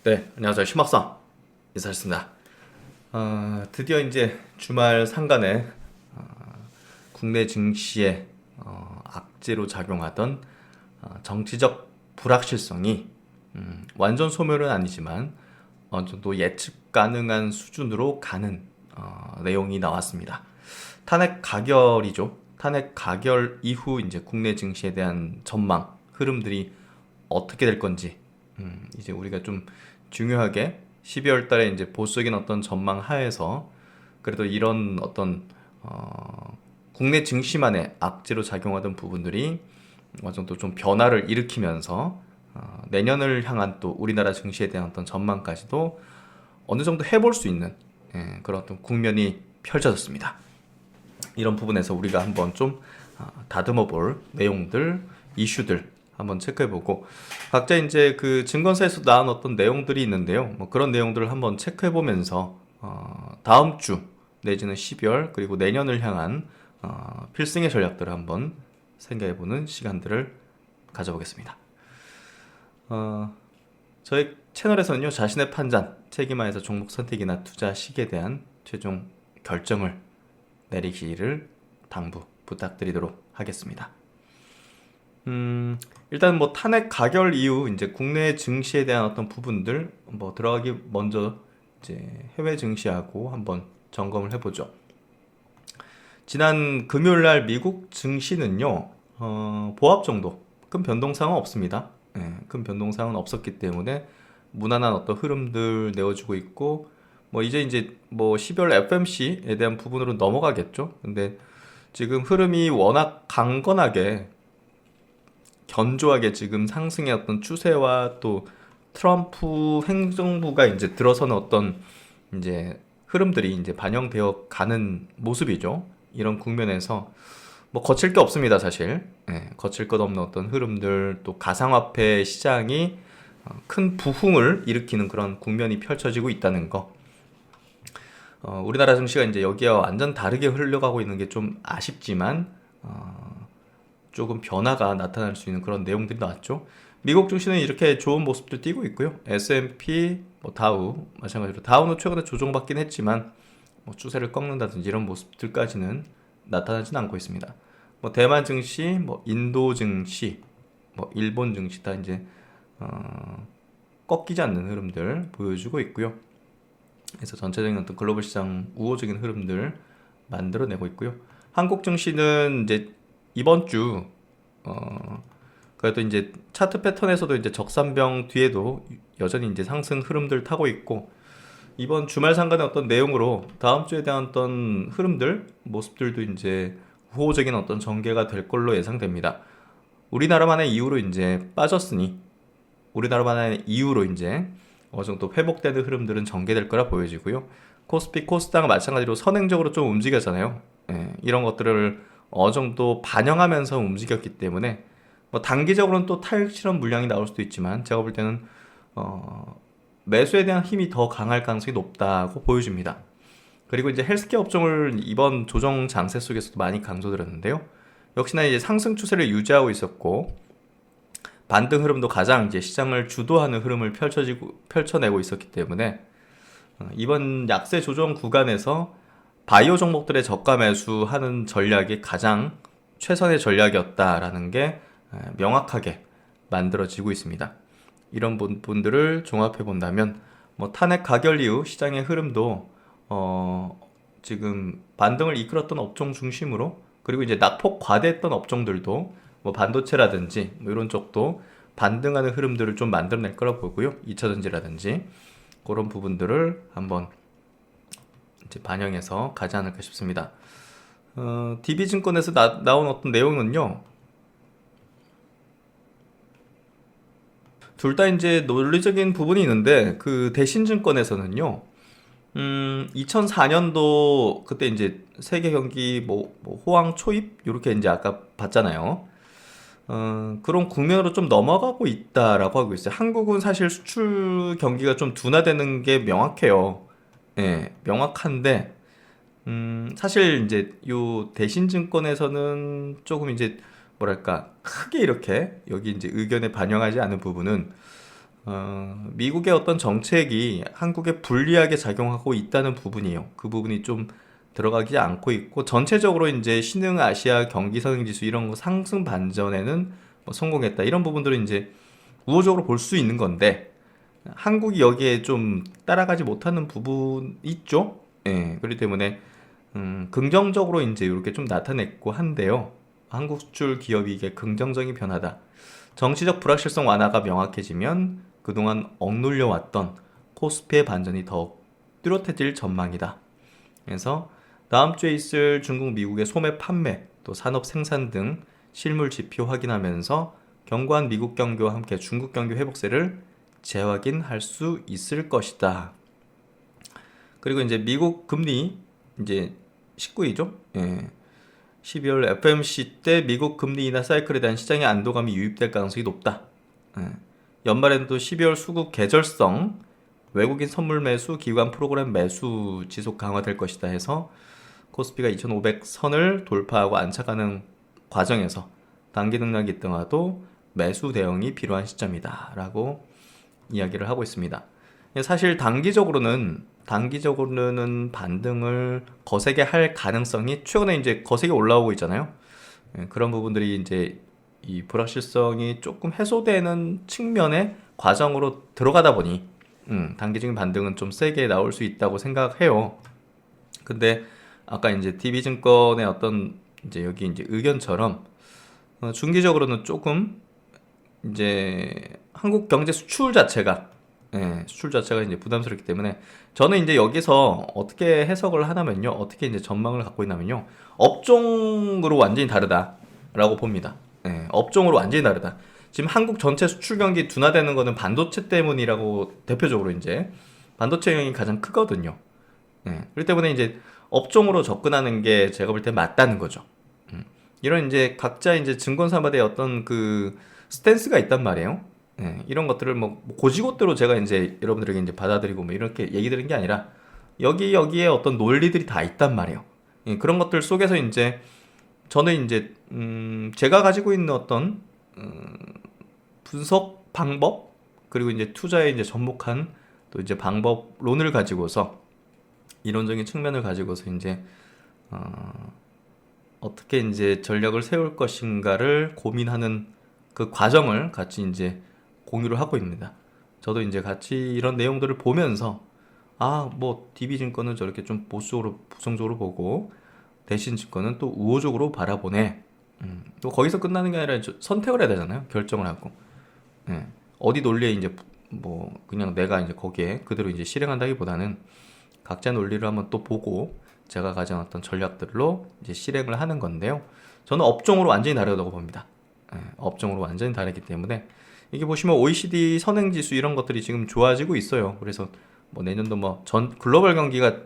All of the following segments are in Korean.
네, 안녕하세요. 심학상 인사했습니다. 드디어 이제 주말 상간에 국내 증시에 악재로 작용하던 정치적 불확실성이 완전 소멸은 아니지만 어느 정도 예측 가능한 수준으로 가는 내용이 나왔습니다. 탄핵 가결이죠. 탄핵 가결 이후 이제 국내 증시에 대한 전망, 흐름들이 어떻게 될 건지 이제 우리가 좀 중요하게 12월 달에 이제 보수적인 어떤 전망 하에서 그래도 이런 어떤 국내 증시만의 악재로 작용하던 부분들이 어느 정도 좀 변화를 일으키면서 내년을 향한 또 우리나라 증시에 대한 어떤 전망까지도 어느 정도 해볼 수 있는 그런 어떤 국면이 펼쳐졌습니다. 이런 부분에서 우리가 한번 좀 다듬어 볼 내용들, 이슈들 한번 체크해보고 각자 이제 그 증권사에서 나온 어떤 내용들이 있는데요. 뭐 그런 내용들을 한번 체크해보면서 다음 주 내지는 12월 그리고 내년을 향한 필승의 전략들을 한번 생각해보는 시간들을 가져보겠습니다. 저희 채널에서는요, 자신의 판단, 책임하에서 종목 선택이나 투자 시기에 대한 최종 결정을 내리기를 당부 부탁드리도록 하겠습니다. 일단 뭐 탄핵 가결 이후 이제 국내 증시에 대한 어떤 부분들 뭐 들어가기 먼저 이제 해외 증시하고 한번 점검을 해보죠. 지난 금요일 날 미국 증시는요, 보합 정도 큰 변동사항은 없습니다. 큰 변동사항은 없었기 때문에 무난한 어떤 흐름들 내어주고 있고 뭐 이제 뭐 12월 FMC에 대한 부분으로 넘어가겠죠. 근데 지금 흐름이 워낙 강건하게 견조하게 지금 상승의 어떤 추세와 또 트럼프 행정부가 이제 들어서는 어떤 이제 흐름들이 이제 반영되어 가는 모습이죠. 이런 국면에서 뭐 거칠 게 없습니다, 사실. 거칠 것 없는 어떤 흐름들, 또 가상화폐 시장이 큰 부흥을 일으키는 그런 국면이 펼쳐지고 있다는 거. 우리나라 증시가 이제 여기와 완전 다르게 흘러가고 있는 게 좀 아쉽지만, 조금 변화가 나타날 수 있는 그런 내용들이 나왔죠. 미국 증시는 이렇게 좋은 모습도 띄고 있고요. S&P, 뭐 다우 마찬가지로 다우는 최근에 조정받긴 했지만 뭐 추세를 꺾는다든지 이런 모습들까지는 나타나진 않고 있습니다. 뭐 대만 증시, 뭐 인도 증시, 뭐 일본 증시 다 이제 꺾이지 않는 흐름들 보여주고 있고요. 그래서 전체적인 어떤 글로벌 시장 우호적인 흐름들 만들어내고 있고요. 한국 증시는 이제 이번 주 그래도 이제 차트 패턴에서도 이제 적산병 뒤에도 여전히 이제 상승 흐름들 타고 있고 이번 주말 상간의 어떤 내용으로 다음 주에 대한 어떤 흐름들 모습들도 이제 우호적인 어떤 전개가 될 걸로 예상됩니다. 우리나라만의 이유로 이제 빠졌으니 우리나라만의 이유로 이제 어느 정도 회복되는 흐름들은 전개될 거라 보여지고요. 코스피, 코스닥은 마찬가지로 선행적으로 좀 움직였잖아요. 이런 것들을 어느 정도 반영하면서 움직였기 때문에 뭐 단기적으로는 또 타격 실험 물량이 나올 수도 있지만 제가 볼 때는 매수에 대한 힘이 더 강할 가능성이 높다고 보여집니다. 그리고 이제 헬스케어 업종을 이번 조정 장세 속에서도 많이 강조드렸는데요. 역시나 이제 상승 추세를 유지하고 있었고 반등 흐름도 가장 이제 시장을 주도하는 흐름을 펼쳐내고 있었기 때문에 이번 약세 조정 구간에서 바이오 종목들의 저가 매수하는 전략이 가장 최선의 전략이었다라는 게 명확하게 만들어지고 있습니다. 이런 부분들을 종합해 본다면 뭐 탄핵 가결 이후 시장의 흐름도 지금 반등을 이끌었던 업종 중심으로 그리고 이제 낙폭 과대했던 업종들도 뭐 반도체라든지 뭐 이런 쪽도 반등하는 흐름들을 좀 만들어낼 거라 보고요. 2차전지라든지 그런 부분들을 한번 이제 반영해서 가지 않을까 싶습니다. DB증권에서 나온 어떤 내용은요. 둘 다 이제 논리적인 부분이 있는데 그 대신증권에서는요. 2004년도 그때 이제 세계 경기 뭐 호황 초입 이렇게 이제 아까 봤잖아요. 그런 국면으로 좀 넘어가고 있다라고 하고 있어요. 한국은 사실 수출 경기가 좀 둔화되는 게 명확해요. 명확한데 사실 이제 요 대신증권에서는 조금 이제 뭐랄까 크게 이렇게 여기 이제 의견에 반영하지 않은 부분은 미국의 어떤 정책이 한국에 불리하게 작용하고 있다는 부분이에요. 그 부분이 좀 들어가지 않고 있고, 전체적으로 이제 신흥 아시아 경기 선행 지수 이런 거 상승 반전에는 뭐 성공했다. 이런 부분들은 이제 우호적으로 볼 수 있는 건데, 한국이 여기에 좀 따라가지 못하는 부분 있죠? 예, 그렇기 때문에 긍정적으로 이제 이렇게 좀 나타냈고 한데요. 한국 수출 기업이 이게 긍정적인 변화다. 정치적 불확실성 완화가 명확해지면 그동안 억눌려 왔던 코스피의 반전이 더욱 뚜렷해질 전망이다. 그래서 다음 주에 있을 중국, 미국의 소매 판매, 또 산업 생산 등 실물 지표 확인하면서 견고한 미국 경기와 함께 중국 경기 회복세를 재확인할 수 있을 것이다. 그리고 이제 미국 금리 이제 19일이죠. 예. 12월 FMC 때 미국 금리 인하 사이클에 대한 시장의 안도감이 유입될 가능성이 높다. 예. 연말에도 12월 수급 계절성 외국인 선물 매수, 기관 프로그램 매수 지속 강화될 것이다 해서 코스피가 2500선을 돌파하고 안착하는 과정에서 단기 등락 이등화도 매수 대응이 필요한 시점이다 라고 이야기를 하고 있습니다. 사실 단기적으로는 반등을 거세게 할 가능성이 최근에 이제 거세게 올라오고 있잖아요. 그런 부분들이 이제 이 불확실성이 조금 해소되는 측면의 과정으로 들어가다 보니 단기적인 반등은 좀 세게 나올 수 있다고 생각해요. 근데 아까 이제 DB증권의 어떤 이제 여기 이제 의견처럼 중기적으로는 조금 이제 한국 경제 수출 자체가 이제 부담스럽기 때문에 저는 이제 여기서 어떻게 해석을 하냐면요, 어떻게 이제 전망을 갖고 있냐면요, 업종으로 완전히 다르다라고 봅니다. 업종으로 완전히 다르다. 지금 한국 전체 수출 경기 둔화되는 거는 반도체 때문이라고 대표적으로 이제 반도체 영향이 가장 크거든요. 그렇기 때문에 이제 업종으로 접근하는 게 제가 볼 때 맞다는 거죠. 이런 이제 각자 이제 증권사마다의 어떤 그 스탠스가 있단 말이에요. 이런 것들을 뭐 고지고대로 제가 이제 여러분들에게 이제 받아들이고 뭐 이렇게 얘기 드리는 게 아니라 여기에 어떤 논리들이 다 있단 말이에요. 그런 것들 속에서 이제 저는 이제 제가 가지고 있는 어떤 분석 방법, 그리고 이제 투자에 이제 접목한 또 이제 방법론을 가지고서 이론적인 측면을 가지고서 이제 어떻게 이제 전략을 세울 것인가를 고민하는 그 과정을 같이 이제 공유를 하고 있습니다. 저도 이제 같이 이런 내용들을 보면서 뭐 DB증권은 저렇게 좀 보수적으로 부정적으로 보고 대신 증권은 또 우호적으로 바라보네. 또 거기서 끝나는 게 아니라 선택을 해야 되잖아요. 결정을 하고. 어디 논리에 이제 뭐 그냥 내가 이제 거기에 그대로 이제 실행한다기보다는 각자 논리를 한번 또 보고 제가 가진 어떤 전략들로 이제 실행을 하는 건데요. 저는 업종으로 완전히 다르다고 봅니다. 업종으로 완전히 다르기 때문에 이게 보시면 OECD 선행지수 이런 것들이 지금 좋아지고 있어요. 그래서 뭐 내년도 뭐 전 글로벌 경기가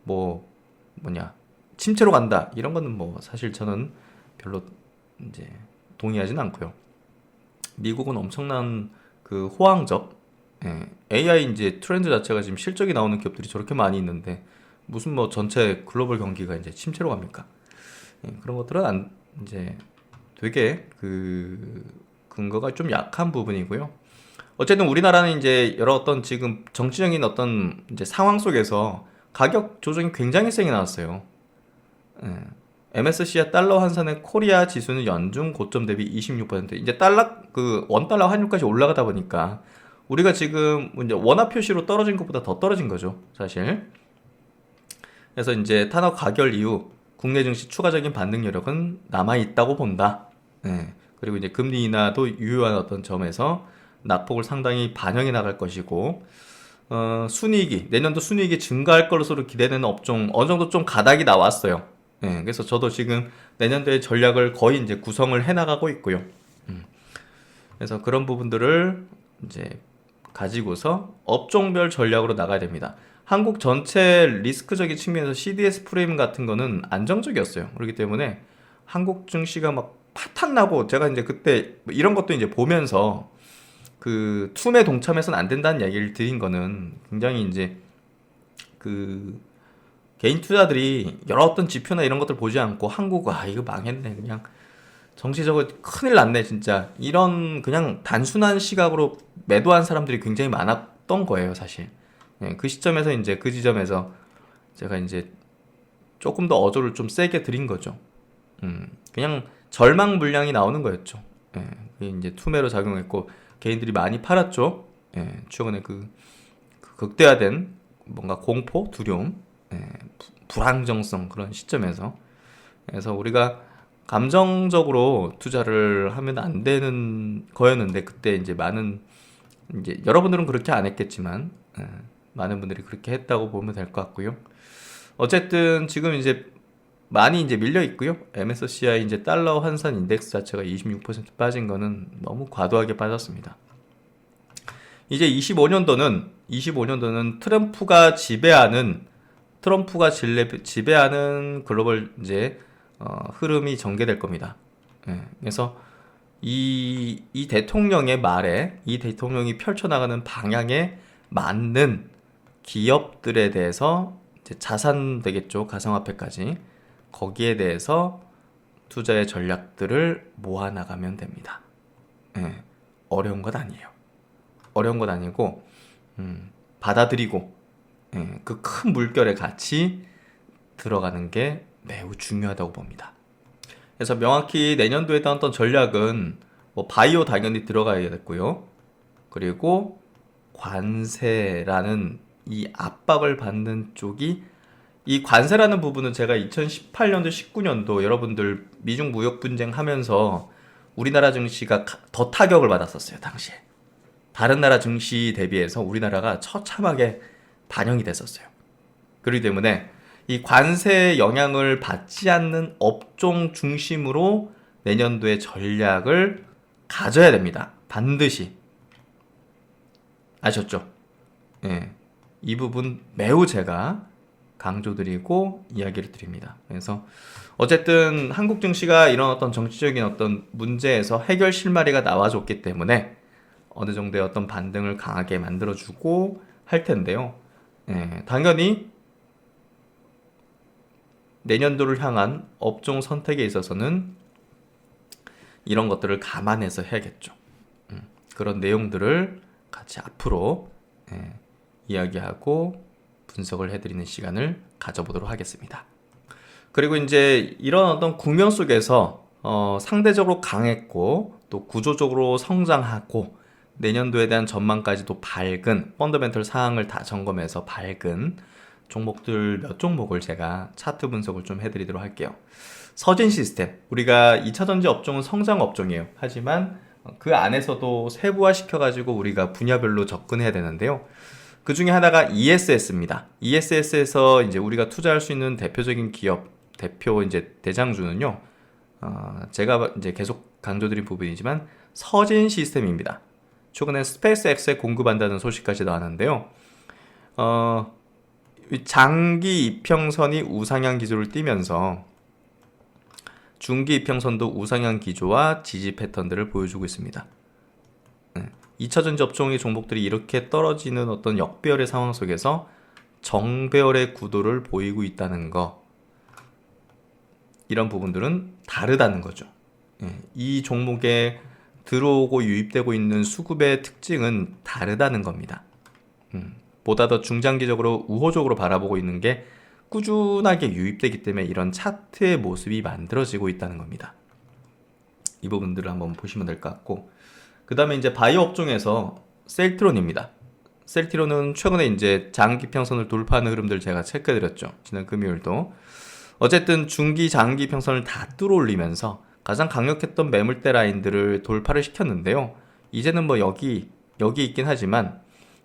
뭐 침체로 간다 이런 거는 뭐 사실 저는 별로 이제 동의하지는 않고요. 미국은 엄청난 그 호황적 AI 이제 트렌드 자체가 지금 실적이 나오는 기업들이 저렇게 많이 있는데 무슨 뭐 전체 글로벌 경기가 이제 침체로 갑니까? 그런 것들은 이제 되게 그 근거가 좀 약한 부분이고요. 어쨌든 우리나라는 이제 여러 어떤 지금 정치적인 어떤 이제 상황 속에서 가격 조정이 굉장히 세게 나왔어요. MSCI 달러 환산의 코리아 지수는 연중 고점 대비 26%. 이제 그 원달러 환율까지 올라가다 보니까 우리가 지금 이제 원화 표시로 떨어진 것보다 더 떨어진 거죠, 사실. 그래서 이제 탄화 가결 이후 국내 증시 추가적인 반등 여력은 남아 있다고 본다. 그리고 이제 금리 인하도 유효한 어떤 점에서 낙폭을 상당히 반영해 나갈 것이고, 내년도 순이익이 증가할 것으로 기대되는 업종 어느 정도 좀 가닥이 나왔어요. 그래서 저도 지금 내년도의 전략을 거의 이제 구성을 해 나가고 있고요. 그래서 그런 부분들을 이제 가지고서 업종별 전략으로 나가야 됩니다. 한국 전체 리스크적인 측면에서 CDS 프레임 같은 거는 안정적이었어요. 그렇기 때문에 한국 증시가 막 파탄 나고 제가 이제 그때 이런 것도 이제 보면서 그 툼에 동참해서는 안 된다는 얘기를 드린 거는 굉장히 이제 그 개인 투자들이 여러 어떤 지표나 이런 것들 보지 않고 한국 이거 망했네 그냥 정치적으로 큰일 났네 진짜. 이런 그냥 단순한 시각으로 매도한 사람들이 굉장히 많았던 거예요 사실. 예, 그 시점에서 이제 그 지점에서 제가 이제 조금 더 어조를 좀 세게 드린 거죠. 그냥 절망 물량이 나오는 거였죠. 예, 그게 이제 투매로 작용했고 개인들이 많이 팔았죠. 예, 최근에 그 극대화된 뭔가 공포, 두려움, 예, 불안정성 그런 시점에서 그래서 우리가 감정적으로 투자를 하면 안 되는 거였는데 그때 이제 많은 이제 여러분들은 그렇게 안 했겠지만 예, 많은 분들이 그렇게 했다고 보면 될 것 같고요. 어쨌든 지금 이제 많이 이제 밀려 있고요. MSCI 이제 달러 환산 인덱스 자체가 26% 빠진 거는 너무 과도하게 빠졌습니다. 이제 25년도는 트럼프가 지배하는 글로벌 이제 흐름이 전개될 겁니다. 예, 그래서 이 대통령의 말에 이 대통령이 펼쳐나가는 방향에 맞는 기업들에 대해서 이제 자산 되겠죠. 가상화폐까지. 거기에 대해서 투자의 전략들을 모아나가면 됩니다. 예, 어려운 것 아니에요. 어려운 것 아니고 받아들이고 예, 그 큰 물결에 같이 들어가는 게 매우 중요하다고 봅니다. 그래서 명확히 내년도에 따랐던 전략은 뭐 바이오 당연히 들어가야겠고요. 그리고 관세라는 이 압박을 받는 쪽이 이 관세라는 부분은 제가 2018년도, 19년도 여러분들 미중 무역 분쟁 하면서 우리나라 증시가 더 타격을 받았었어요, 당시에. 다른 나라 증시 대비해서 우리나라가 처참하게 반영이 됐었어요. 그렇기 때문에 이 관세 영향을 받지 않는 업종 중심으로 내년도의 전략을 가져야 됩니다. 반드시. 아셨죠? 예. 이 부분 매우 제가 강조드리고 이야기를 드립니다. 그래서 어쨌든 한국 증시가 이런 어떤 정치적인 어떤 문제에서 해결 실마리가 나와줬기 때문에 어느 정도의 어떤 반등을 강하게 만들어주고 할 텐데요. 예, 당연히 내년도를 향한 업종 선택에 있어서는 이런 것들을 감안해서 해야겠죠. 그런 내용들을 같이 앞으로 이야기하고 분석을 해드리는 시간을 가져보도록 하겠습니다. 그리고 이제 이런 어떤 국면 속에서 상대적으로 강했고 또 구조적으로 성장하고 내년도에 대한 전망까지도 밝은 펀더멘털 사항을 다 점검해서 밝은 종목들 몇 종목을 제가 차트 분석을 좀 해드리도록 할게요. 서진 시스템, 우리가 2차전지 업종은 성장 업종이에요. 하지만 그 안에서도 세부화 시켜가지고 우리가 분야별로 접근해야 되는데요. 그 중에 하나가 ESS입니다. ESS에서 이제 우리가 투자할 수 있는 대표적인 기업, 대표 이제 대장주는요, 제가 이제 계속 강조드린 부분이지만 서진 시스템입니다. 최근에 스페이스X에 공급한다는 소식까지 나왔는데요. 장기 이평선이 우상향 기조를 띠면서 중기 이평선도 우상향 기조와 지지 패턴들을 보여주고 있습니다. 2차전지 업종의 종목들이 이렇게 떨어지는 어떤 역배열의 상황 속에서 정배열의 구도를 보이고 있다는 거, 이런 부분들은 다르다는 거죠. 이 종목에 들어오고 유입되고 있는 수급의 특징은 다르다는 겁니다. 보다 더 중장기적으로 우호적으로 바라보고 있는 게 꾸준하게 유입되기 때문에 이런 차트의 모습이 만들어지고 있다는 겁니다. 이 부분들을 한번 보시면 될 것 같고, 그 다음에 이제 바이오 업종에서 셀트론입니다. 셀트론은 최근에 이제 장기 평선을 돌파하는 흐름들 제가 체크해드렸죠. 지난 금요일도. 어쨌든 중기, 장기 평선을 다 뚫어올리면서 가장 강력했던 매물대 라인들을 돌파를 시켰는데요. 이제는 뭐 여기 있긴 하지만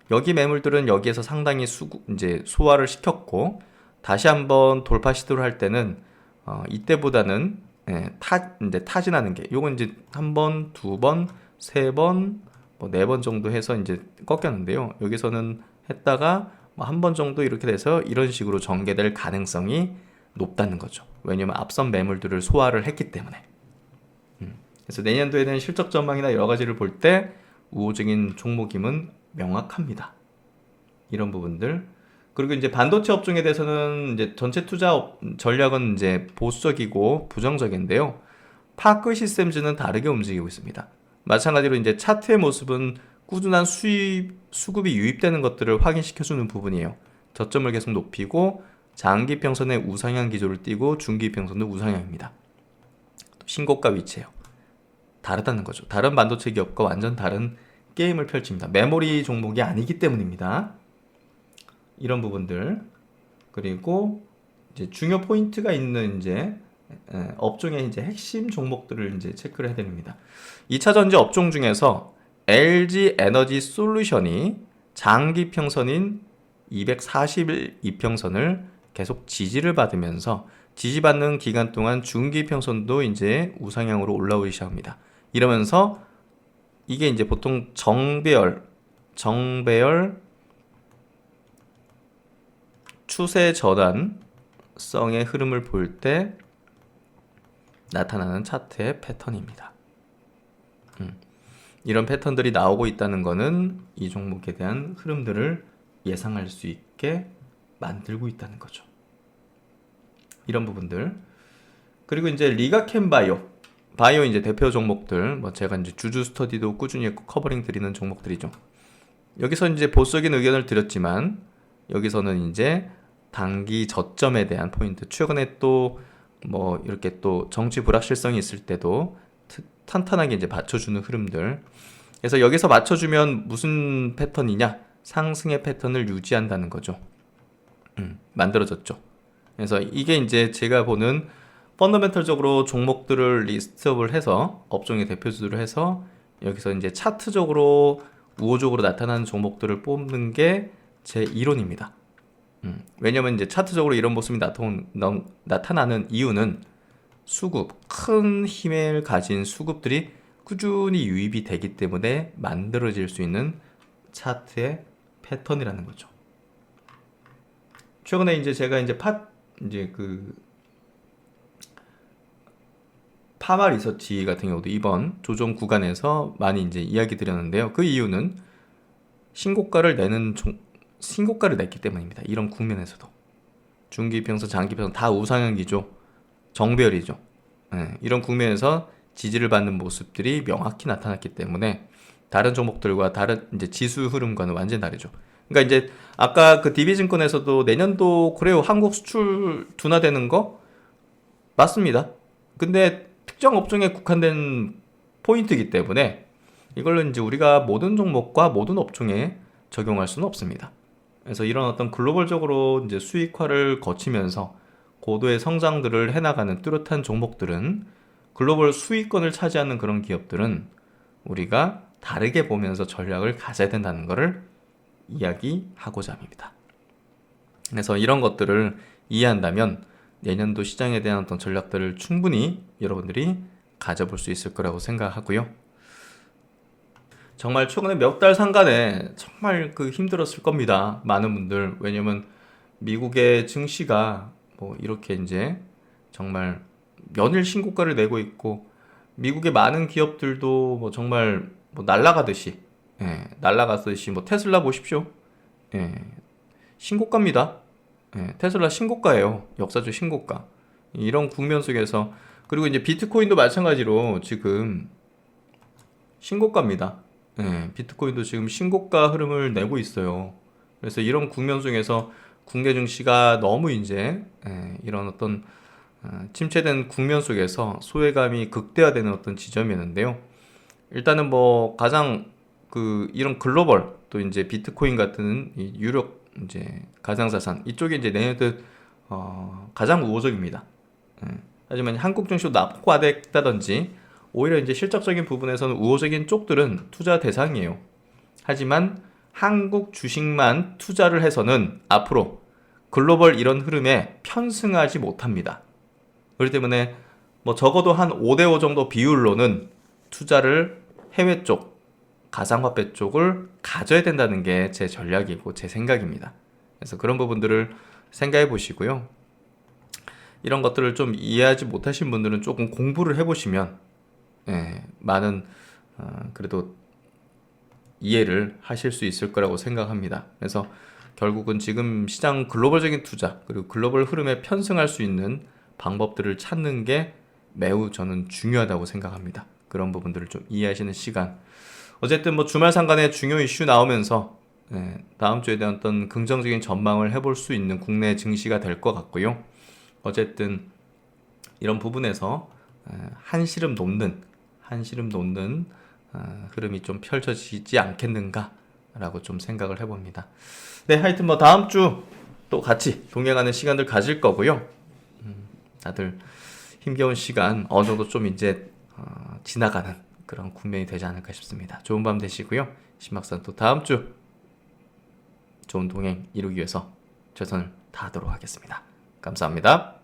여기 매물들은 여기에서 상당히 이제 소화를 시켰고 다시 한번 돌파 시도를 할 때는 이때보다는 이제 타진하는 게 요건 이제 한 번, 두 번, 세 번, 뭐 네 번 정도 해서 이제 꺾였는데요. 여기서는 했다가 한 번 정도 이렇게 돼서 이런 식으로 전개될 가능성이 높다는 거죠. 왜냐면 앞선 매물들을 소화를 했기 때문에. 그래서 내년도에 대한 실적 전망이나 여러 가지를 볼 때 우호적인 종목임은 명확합니다. 이런 부분들. 그리고 이제 반도체 업종에 대해서는 이제 전체 투자 전략은 이제 보수적이고 부정적인데요. 파크 시스템즈는 다르게 움직이고 있습니다. 마찬가지로 이제 차트의 모습은 꾸준한 수급이 유입되는 것들을 확인시켜주는 부분이에요. 저점을 계속 높이고 장기평선의 우상향 기조를 띄고 중기평선도 우상향입니다. 신고가 위치예요. 다르다는 거죠. 다른 반도체 기업과 완전 다른 게임을 펼칩니다. 메모리 종목이 아니기 때문입니다. 이런 부분들, 그리고 이제 중요 포인트가 있는 이제 업종의 이제 핵심 종목들을 이제 체크를 해야 됩니다. 2차 전지 업종 중에서 LG 에너지 솔루션이 장기 평선인 240일 이평선을 계속 지지를 받으면서 지지받는 기간 동안 중기 평선도 이제 우상향으로 올라오기 시작합니다. 이러면서 이게 이제 보통 정배열 추세 전환성의 흐름을 볼 때 나타나는 차트의 패턴입니다. 이런 패턴들이 나오고 있다는 것은 이 종목에 대한 흐름들을 예상할 수 있게 만들고 있다는 거죠. 이런 부분들. 그리고 이제 리가캠 바이오 이제 대표 종목들, 뭐 제가 이제 주주 스터디도 꾸준히 커버링 드리는 종목들이죠. 여기서 이제 보수적인 의견을 드렸지만 여기서는 이제 단기 저점에 대한 포인트, 최근에 또 뭐 이렇게 또 정치 불확실성이 있을 때도 탄탄하게 이제 맞춰주는 흐름들. 그래서 여기서 맞춰주면 무슨 패턴이냐? 상승의 패턴을 유지한다는 거죠. 만들어졌죠. 그래서 이게 이제 제가 보는 펀더멘털적으로 종목들을 리스트업을 해서 업종의 대표주들을 해서 여기서 이제 차트적으로 우호적으로 나타나는 종목들을 뽑는 게 제 이론입니다. 왜냐면 이제 차트적으로 이런 모습이 나타나는 이유는 수급, 큰 힘을 가진 수급들이 꾸준히 유입이 되기 때문에 만들어질 수 있는 차트의 패턴이라는 거죠. 최근에 이제 제가 이제 파마 리서치 같은 경우도 이번 조정 구간에서 많이 이제 이야기 드렸는데요. 그 이유는 신고가를 냈기 때문입니다. 이런 국면에서도 중기평선, 장기평선 다 우상향기죠. 정배열이죠. 이런 국면에서 지지를 받는 모습들이 명확히 나타났기 때문에 다른 종목들과 다른 이제 지수 흐름과는 완전히 다르죠. 그러니까 이제 아까 그 DB증권에서도 내년도 그래요, 한국 수출 둔화되는 거 맞습니다. 근데 특정 업종에 국한된 포인트이기 때문에 이걸로 이제 우리가 모든 종목과 모든 업종에 적용할 수는 없습니다. 그래서 이런 어떤 글로벌적으로 이제 수익화를 거치면서 고도의 성장들을 해나가는 뚜렷한 종목들은, 글로벌 수익권을 차지하는 그런 기업들은 우리가 다르게 보면서 전략을 가져야 된다는 것을 이야기하고자 합니다. 그래서 이런 것들을 이해한다면 내년도 시장에 대한 어떤 전략들을 충분히 여러분들이 가져볼 수 있을 거라고 생각하고요. 정말 최근에 몇 달 상간에 정말 힘들었을 겁니다. 많은 분들. 왜냐면 미국의 증시가 뭐 이렇게 이제 정말 연일 신고가를 내고 있고, 미국의 많은 기업들도 뭐 정말 뭐 날아가듯이 뭐 테슬라 보십시오. 신고가입니다. 테슬라 신고가예요. 역사적 신고가. 이런 국면 속에서, 그리고 이제 비트코인도 마찬가지로 지금 신고가입니다. 비트코인도 지금 신고가 흐름을 내고 있어요. 그래서 이런 국면 속에서 국내 증시가 너무 이제 이런 어떤 침체된 국면 속에서 소외감이 극대화되는 어떤 지점이었는데요. 일단은 뭐 가장 이런 글로벌, 또 이제 비트코인 같은 이 유력 이제 가상자산 이쪽이 이제 내년도 가장 우호적입니다. 하지만 한국 증시도 낙후됐다든지 오히려 이제 실적적인 부분에서는 우호적인 쪽들은 투자 대상이에요. 하지만 한국 주식만 투자를 해서는 앞으로 글로벌 이런 흐름에 편승하지 못합니다. 그렇기 때문에 뭐 적어도 한 5대5 정도 비율로는 투자를 해외 쪽, 가상화폐 쪽을 가져야 된다는 게 제 전략이고 제 생각입니다. 그래서 그런 부분들을 생각해 보시고요. 이런 것들을 좀 이해하지 못하신 분들은 조금 공부를 해보시면 많은 그래도 이해를 하실 수 있을 거라고 생각합니다. 그래서 결국은 지금 시장 글로벌적인 투자, 그리고 글로벌 흐름에 편승할 수 있는 방법들을 찾는 게 매우 저는 중요하다고 생각합니다. 그런 부분들을 좀 이해하시는 시간. 어쨌든 뭐 주말 상간에 중요 이슈 나오면서 다음 주에 대한 어떤 긍정적인 전망을 해볼 수 있는 국내 증시가 될 것 같고요. 어쨌든 이런 부분에서 한시름 돋는 흐름이 좀 펼쳐지지 않겠는가라고 좀 생각을 해봅니다. 네, 하여튼 뭐 다음 주 또 같이 동행하는 시간들 가질 거고요. 다들 힘겨운 시간 어느 정도 좀 이제 지나가는 그런 국면이 되지 않을까 싶습니다. 좋은 밤 되시고요. 신박사는 또 다음 주 좋은 동행 이루기 위해서 최선을 다하도록 하겠습니다. 감사합니다.